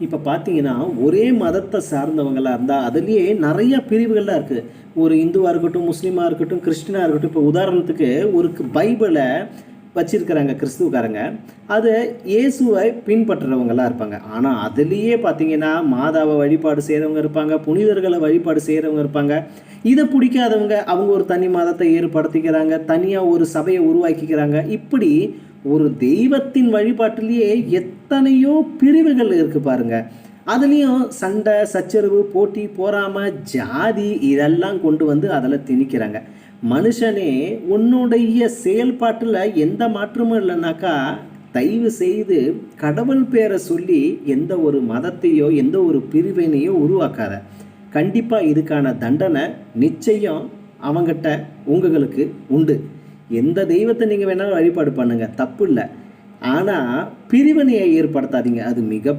இப்போ பார்த்தீங்கன்னா, ஒரே மதத்தை சார்ந்தவங்களா இருந்தா, அதிலேயே நெறைய பிரிவுகள்லாம் இருக்கு. ஒரு இந்துவா இருக்கட்டும், முஸ்லீமா இருக்கட்டும், கிறிஸ்டினா இருக்கட்டும். இப்போ உதாரணத்துக்கு ஒரு பைபிள வச்சிருக்கிறாங்க கிறிஸ்துவக்காரங்க. அது இயேசுவை பின்பற்றுறவங்களா இருப்பாங்க. ஆனா, அதிலேயே பார்த்தீங்கன்னா, மாதாவ வழிபாடு செய்றவங்க இருப்பாங்க, புனிதர்கள வழிபாடு செய்றவங்க இருப்பாங்க. இத புடிக்காதவங்க, அவங்க ஒரு தனி மதத்தை ஏற்படுத்திக்கிறாங்க. தனியா ஒரு சபைய உருவாக்கிக்கிறாங்க. இப்படி ஒரு தெய்வத்தின் வழிபாட்டிலேயே எத்தனையோ பிரிவுகள் இருக்கு பாருங்க. அதுலயும் சண்டை, சச்சரவு, போட்டி, பொறாம, ஜாதி இதெல்லாம் கொண்டு வந்து அதுல திணிக்கிறாங்க. மனுஷனே உன்னுடைய செயல்பாட்டுல எந்த மாற்றமும் இல்லைனாக்கா, தயவு செய்து கடவுள் பேரை சொல்லி எந்த ஒரு மதத்தையோ, எந்த ஒரு பிரிவினையோ உருவாக்காத. கண்டிப்பா இதுக்கான தண்டனை நிச்சயம் அவங்கிட்ட உங்களுக்கு உண்டு. எந்த தெய்வத்தை நீங்க வேணாலும் வழிபாடு பண்ணுங்க, தப்பு இல்ல. ஆனா பிரிவினையை ஏற்படுத்தாதீங்க. அது மிக